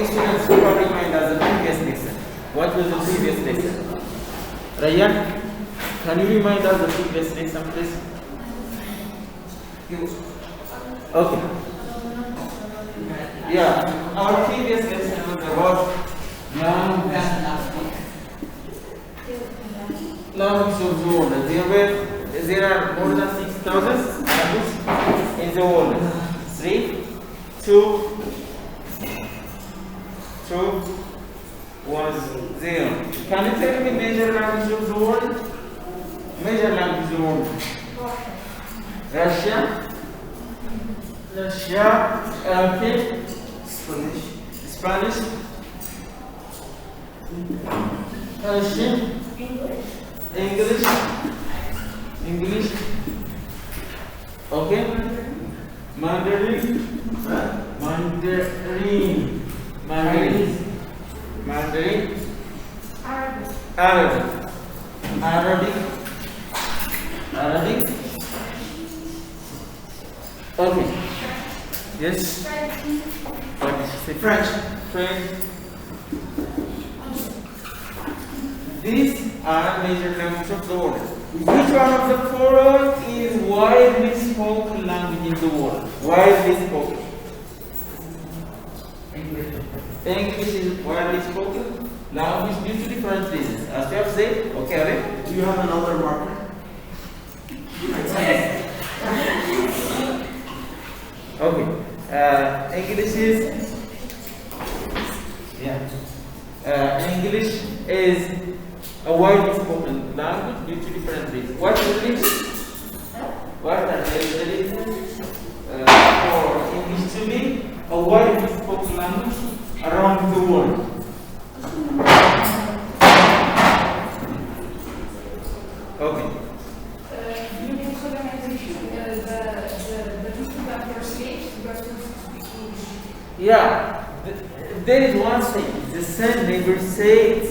Okay, students, you have remind us the previous lesson. What was the previous lesson? Ryan, can you remind us the previous lesson, please? Okay. Yeah, our previous lesson was about languages of the world. There are more than 6,000 languages in the world. 3, 2, 1, 0. Can you tell me major language of the world? Major language of the world. Russia, okay. Spanish, Russian, English, okay. Mandarin, Arabic, okay. Yes. What did you say? French. These are major languages of the world. Which one of the following is widely spoken language in the world? Widely spoken. English is widely spoken language due to different reasons. As you have said, okay, do you have another marker? Okay. English is English is a widely spoken language due to different reasons. What is the reason? What are the reasons for English to be a widely spoken language around the world? Okay. During colonization, the people that were slaves were supposed to speak English. Yeah, there is one thing. The same never said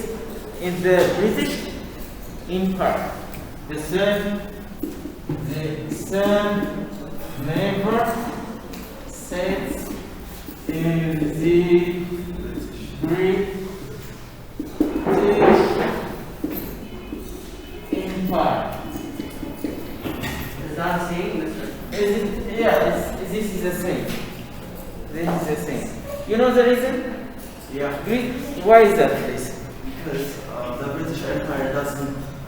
in the British Empire. The same never said in the British Empire. Is that saying this? This is the same. This is the same. You know the reason? Yeah. Why is that, please? Because the British Empire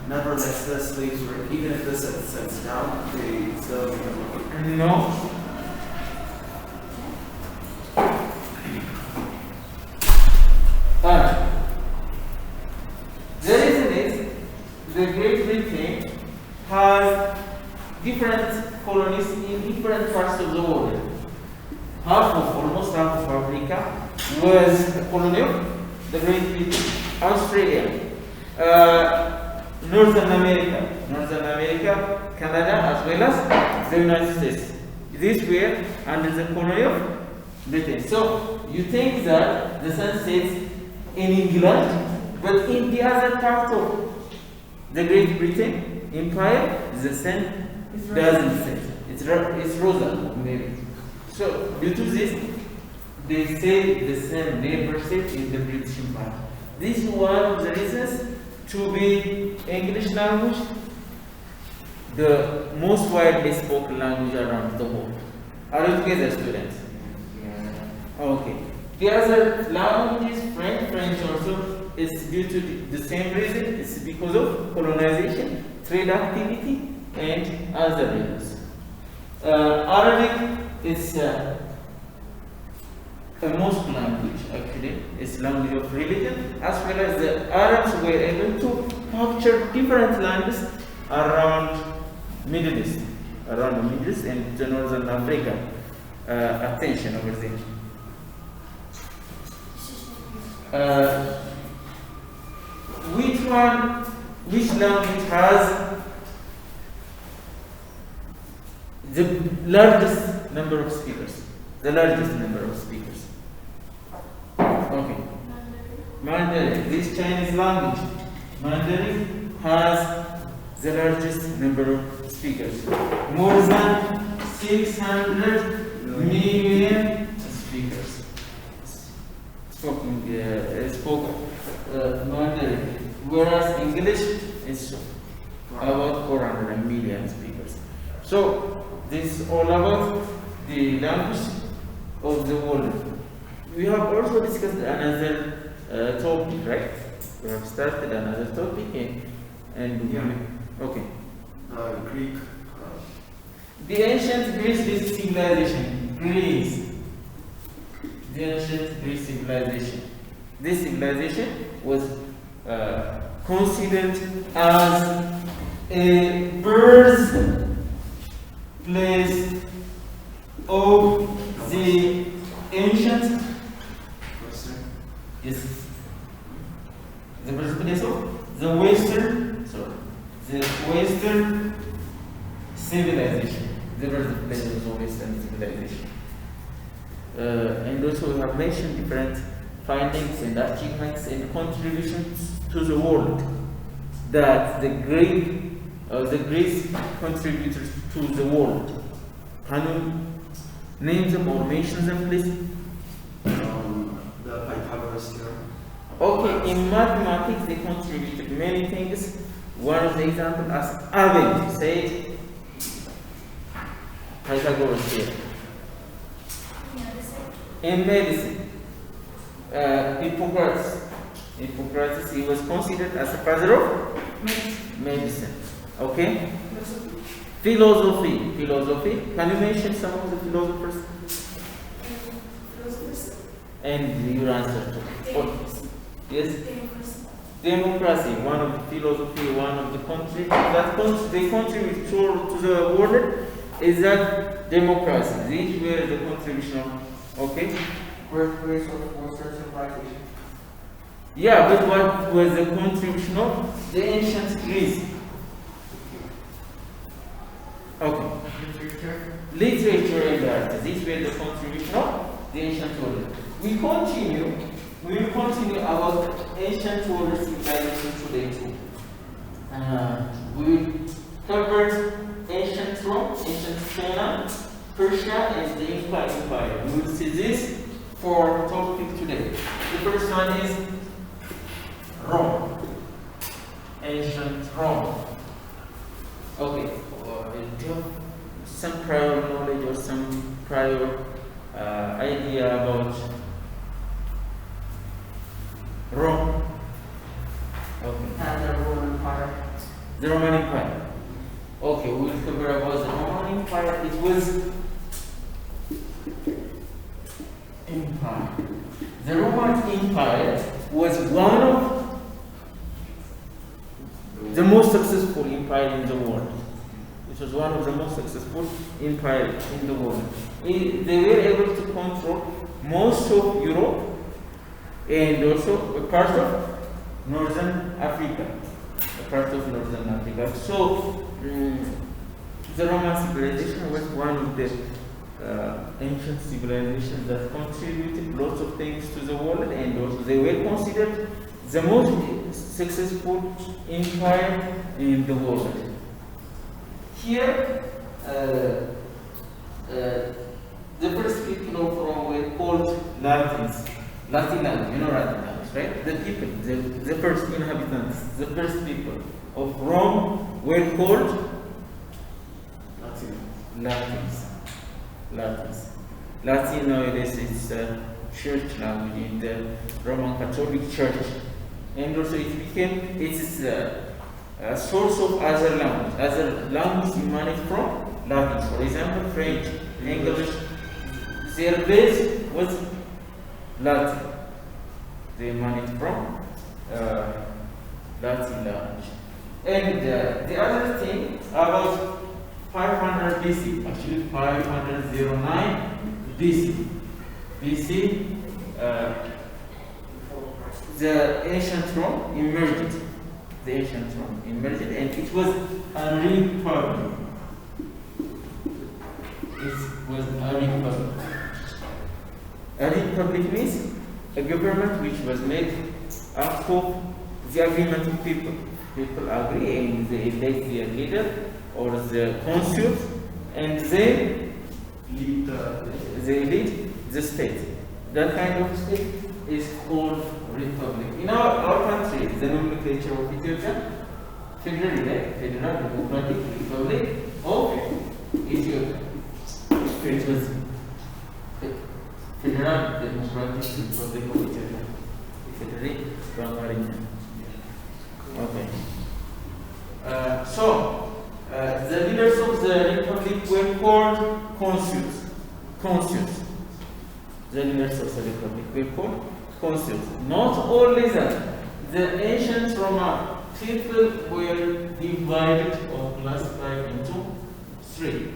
never lets the slaves work. Even if this sets down, they still No. The reason is the Great Britain has different colonies in different parts of the world. Almost half of Africa was a colony of the Great Britain. Australia, Northern America, Canada, as well as the United States. These were under the colony of Britain. So you think that the sun sets in England, but in the other part of the Great Britain Empire, the sun doesn't set. It's rosy, maybe. So due to this, they say the sun never set in the British Empire. This is one of the reasons to be English language the most widely spoken language around the world. Are you together, students? Yeah. Okay. The other language is French. French also is due to the same reason. It's because of colonization, trade activity, and other reasons. Arabic is a Muslim language, actually. It's language of religion, as well as the Arabs were able to capture different lands around Middle East, and the Northern Africa. Attention over there. Which language has the largest number of speakers? Okay. Mandarin. This Chinese language, Mandarin, has the largest number of speakers. More than 600 million speakers. So spoke Mandarin, whereas English is about 400 million speakers. So this is all about the language of the world. We have also discussed another topic, right? We have started another topic, and Yeah. okay. Greek. The ancient Greece civilization, Greece. The ancient Greece civilization. This civilization was considered as a birthplace of the ancient. Yes. The birthplace of the Western. Sorry. The Western civilization. The birthplace of the Western civilization. And also we have mentioned different findings and achievements and contributions to the world that the Greeks contributed to the world. Can you name them or mention them, please? The Pythagoras theorem. Okay, in mathematics they contributed many things. One of the examples as Abel said Pythagoras theorem. In medicine, Hippocrates, he was considered as a father of medicine. Okay? Philosophy. Can you mention some of the philosophers? And your answer to yes? Democracy, one of the philosophy, one of the country that they contribute to the world is that democracy. These were the contribution of, okay? Birthplace of Western civilization. Yeah, but what was the contribution of the ancient Greece? Okay. Literature and art. These were the contribution of the ancient world. We will continue about ancient world civilization today too. We will cover ancient Rome, ancient China, Persia, and the Inca Empire. We will see this for topic today. The first one is Rome, ancient Rome. Okay, do you have some prior knowledge or some prior idea about Rome? Okay. And the Roman Empire. The Roman Empire. Okay, we will cover about the Roman Empire. It was empire. The Roman Empire was one of the most successful empire in the world. It was one of the most successful empires in the world. They were able to control most of Europe and also a part of Northern Africa. So, the Roman civilization was one of the ancient civilizations that contributed lots of things to the world, and also they were considered the most successful empire in the world. Here, the first people of Rome were called Latins. Latin language, you know Latin language, right? The people, the first inhabitants, the first people of Rome were called Latins. Latin nowadays is church language in the Roman Catholic Church, and also it is a source of other language. Other languages emanate from Latin. For example, French, English, their base was Latin. They emanate from Latin language. And the other thing about 500 BC, actually 509 BC. The ancient Rome emerged. And it was a republic. A republic means a government which was made out of the agreement of people. People agree and they elect their leader or the consul, and they lead the state. That kind of state is called republic. In our country, the nomenclature of Ethiopia, Federal Democratic Republic of Ethiopia. It was Federal Democratic Republic of Ethiopia. Federal Bangladesh. Okay. The leaders of the republic were called consuls. The leaders of the republic were called consuls. Not only that, the ancient Roman people were divided or classified into three.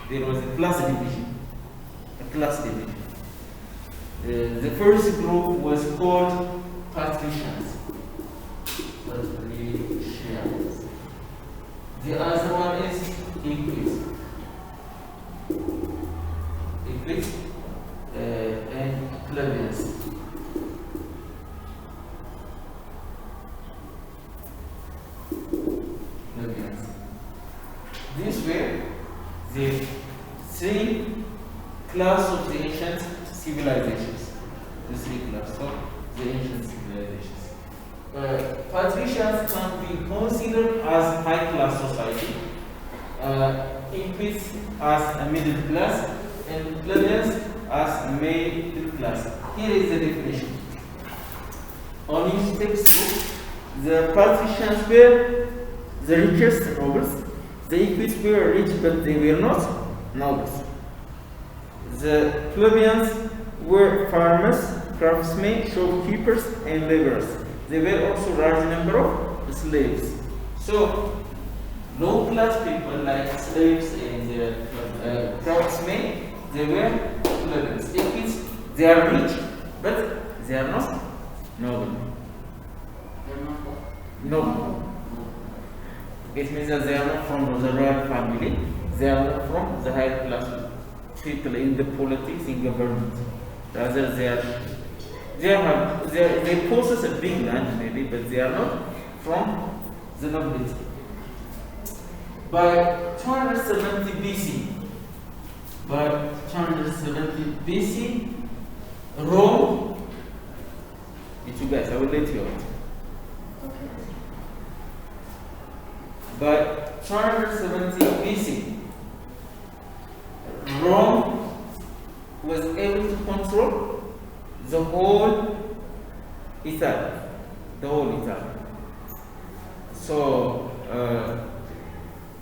There was a class division. The first group was called patricians. The other one is equites. And plebeians. These were the three classes of the ancient civilizations. The three classes of the ancient civilizations. Patricians can be considered as high-class society, equites as a middle class, and plebeians as a middle class. Here is the definition. On each textbook, the patricians were the richest nobles. The equites were rich, but they were not nobles. The plebeians were farmers, craftsmen, shopkeepers, and laborers. There were also a large number of slaves. So, low-class people like slaves and craftsmen, they were plebeians. Equites, they are rich, but they are not noble. Noble. It means that they are not from the royal family. They are not from the higher class people in the politics, in government. Rather, they possess a big land maybe, but they are not from the nobility. By 270 BC, Rome, you guys, I will let you out. By 270 BC, Rome was able to control the whole Italy. So,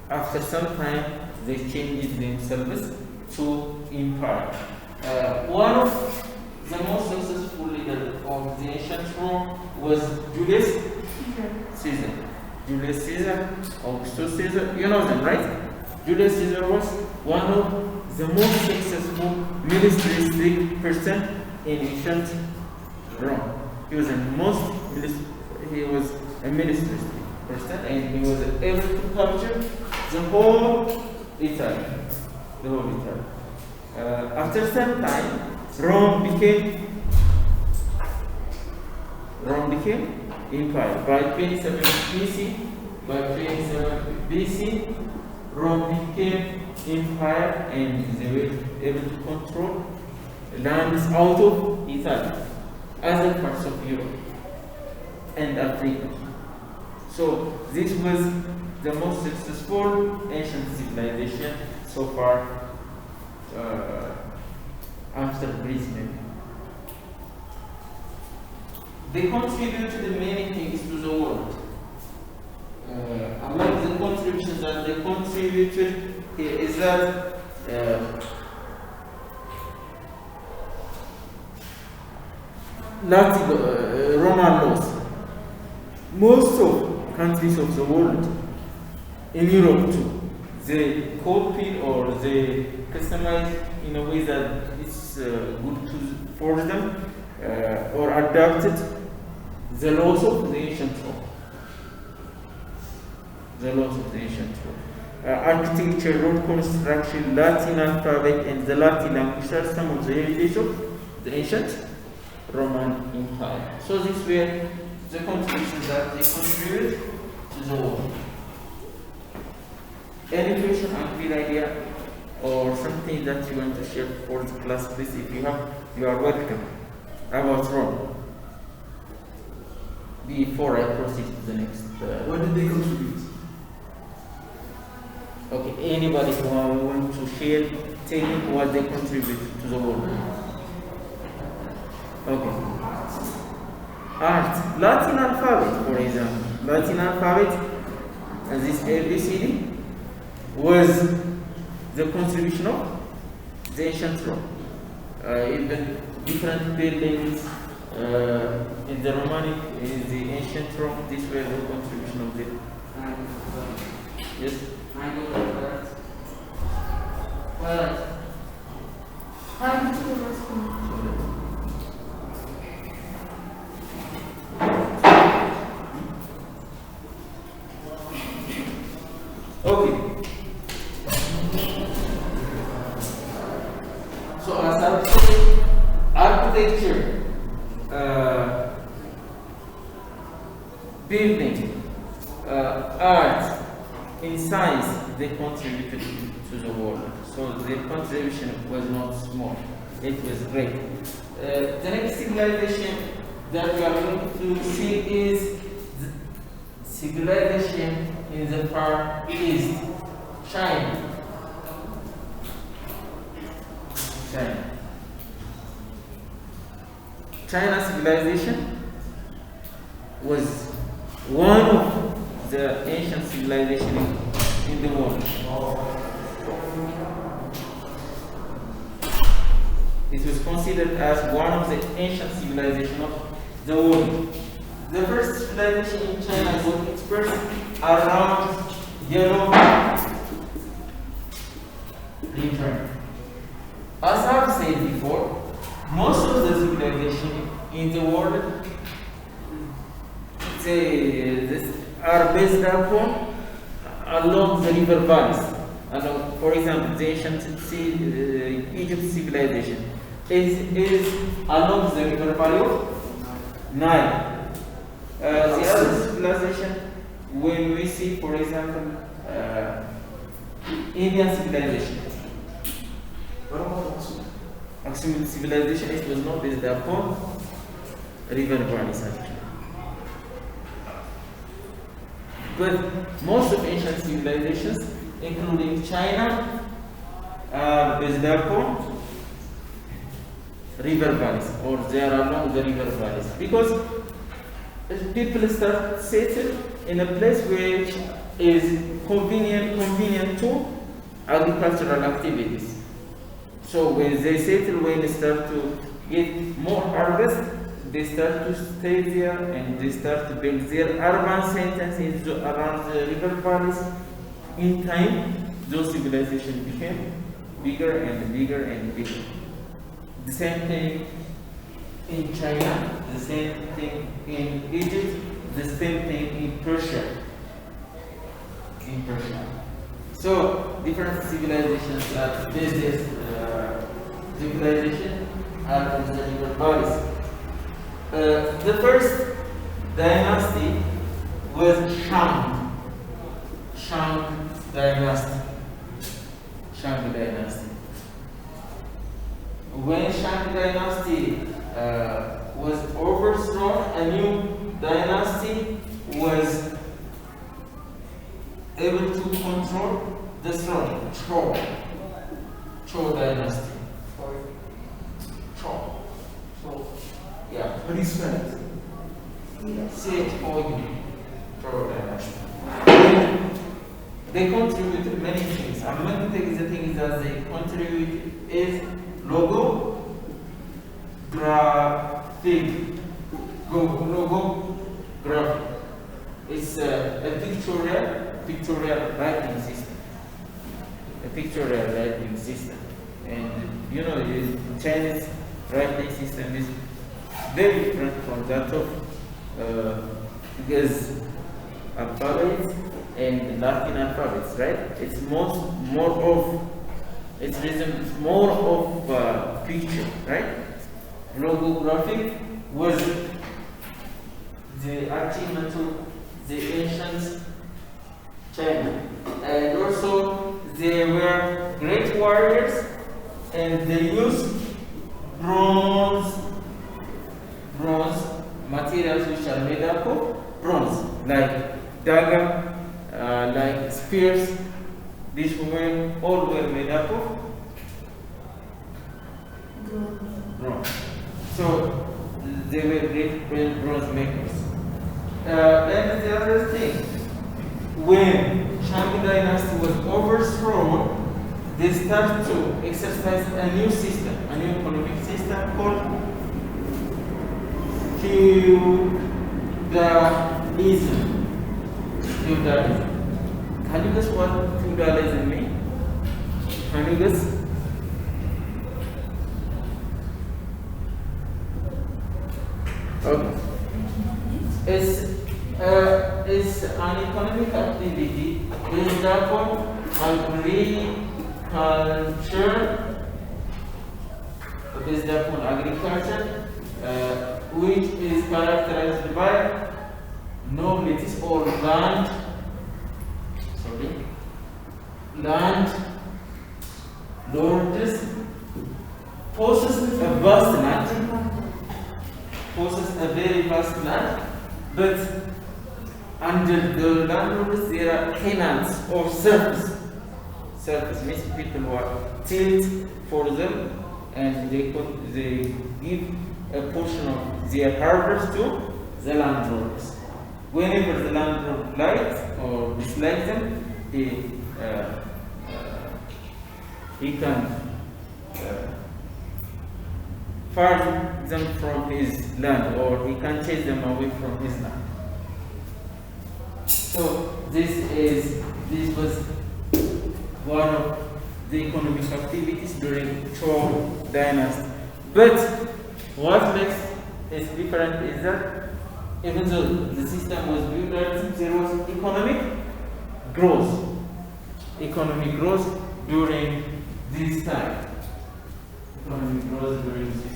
after some time, they changed themselves to empire. One of the most successful leaders of the ancient Rome was Julius Caesar. Augustus Caesar, you know them, right? Julius Caesar was one of the most successful militaristic person in ancient Rome. He was a militaristic person, and he was able to capture the whole Italy. After some time, Rome became empire. By 27 BC, Rome became empire, and they were able to control lands out of Italy, other parts of Europe and Africa. So this was the most successful ancient civilization so far, after Greece maybe. They contributed many things to the world. Among the contributions that they contributed is that Roman laws. Most of countries of the world, in Europe too, they copy or they customize in a way that is good for them, or adapted the laws of the ancient Rome. Architecture, road construction, Latin alphabet, and the Latin language are some of the heritage of the ancient Roman Empire. So these were the contributions that they contributed to the world. Any question, unclear idea, or something that you want to share for the class, please, if you have, you are welcome. about Rome before I proceed to the next. What did they contribute? Okay, anybody who want to share, tell me what they contribute to the world. Okay. Art, Latin alphabet, for example. Latin alphabet, this ABCD, was the contribution of the ancient Rome. Even different buildings in the Romanic, in the ancient Rome, this were the contribution of the. Yes? I go like that. Well, I'm to the rescue. Okay. So as I said, architecture, building, art, in science, they contributed to the world. So their contribution was not small. It was great. The next civilization that we are going to see is the civilization in the Far East, China. China civilization was one of the ancient civilizations in the world. It was considered as one of the ancient civilizations of the world. The first civilization in China was expressed around yellow river. As I've said before, most of the civilization in the world are based upon along the river valleys. For example, the ancient Egypt civilization is along the river valley of Nile. The other civilization, when we see, for example, Indian civilization. What about Aksum? Aksum civilization, it was not based upon river valleys actually. But most of ancient civilizations, including China, are based upon river valleys, or they are along the river valleys, because people start settle in a place which is convenient to agricultural activities. So when they settle, when they start to get more harvest, they start to stay there and they start to build their urban centers around the river valleys. In time, those civilizations became bigger and bigger and bigger. The same thing in China, the same thing in Egypt, the same thing in Persia. So different civilizations are based civilization are in the river valleys. The first dynasty was Shang dynasty. When Shang dynasty was overthrown, a new dynasty was able to control the throne. Zhou dynasty. Zhou. Yeah. How do you spell it? C-H-O-U. Zhou dynasty. They contributed many things. Among the things that they contribute is logo, graphic. It's a pictorial writing system. And you know, the Chinese writing system is very different from that of because alphabets and Latin alphabets, right? It's more of picture, right? Logographic was the achievement of the ancient China, and also they were great warriors, and they used bronze materials which are made up of bronze, like dagger, like spears. These were all were made up of bronze. So they were great bronze makers. And the other thing, when Shang dynasty was overthrown, they started to exercise a new system, a new economic system called feudalism. Feudalism. Can you guess what feudalism means? Can you guess? Okay. It's an economic activity based upon agriculture, which is characterized by nobilities or land lords possess a very vast land, but under the landlords there are tenants or serfs. Serfs means people who are tilled for them, and they give a portion of their harvest to the landlords. Whenever the landlord likes or dislikes them, he can fire them from his land, or he can chase them away from his land. So this was one of the economic activities during Chou dynasty. But what makes it different is that even though the system was built, there was economic growth during this time. Economic growth during this time.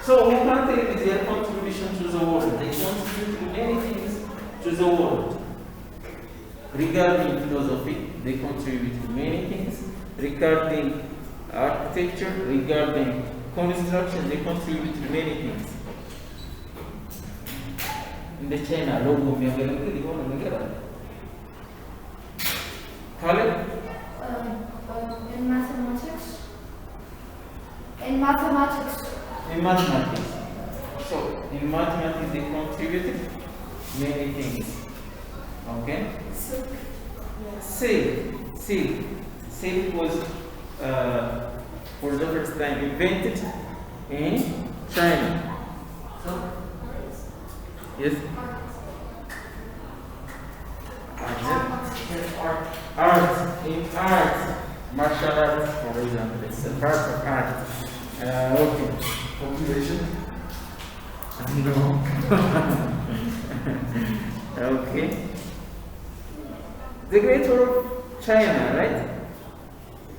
So we can take their contribution to the world. They contribute many things to the world. Regarding philosophy, they contribute to many things. Regarding architecture, regarding construction, they contribute to many things. In the China logo, we have a Khaled? In mathematics. In mathematics. In mathematics. So, in mathematics, they contributed many things. Okay? Silk was for the first time invented in China. So, yes? Art, martial arts, for example, it's a part of art. Okay. Population? No. Okay. The Great War of China, right?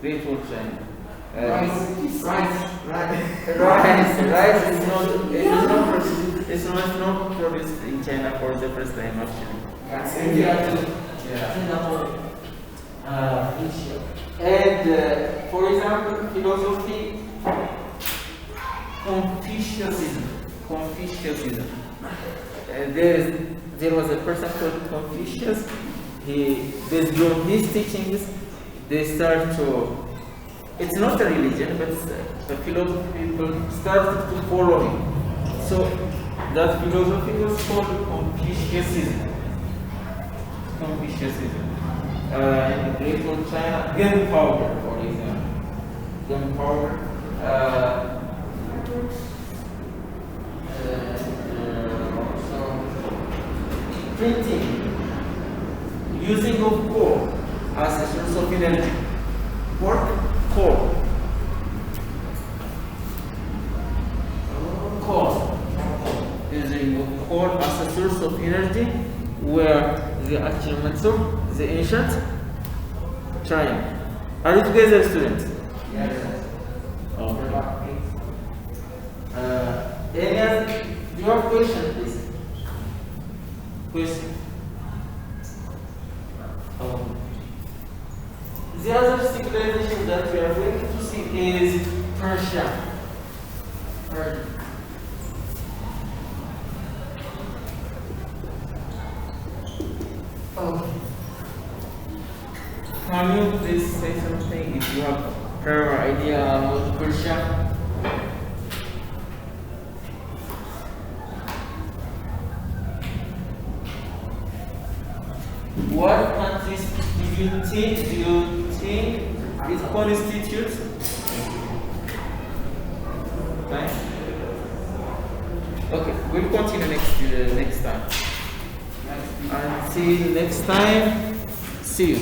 Great War of China. Rice is not. It's not produced in China for the first time actually. That's India too. And for example, philosophy, Confucianism. There was a person called Confucius. Based on his teachings, they start to. It's not a religion, but a philosophy people started to follow him. So that philosophy was called Confucianism. In Great Wall China, gunpowder, for example. Gunpowder. Printing, using of coal as a source of energy. Coal. Using of coal as a source of energy were the achievements of the ancient China. Are you together, students? Yes. Okay. Any other? Do you have questions, please? Question? The other civilization that we are going to see is Persia. Persia. Okay. Can you please say something if you have prior idea about Persia? What countries do you think it constitutes? Right? Okay, we'll continue next time. Until next time, see you.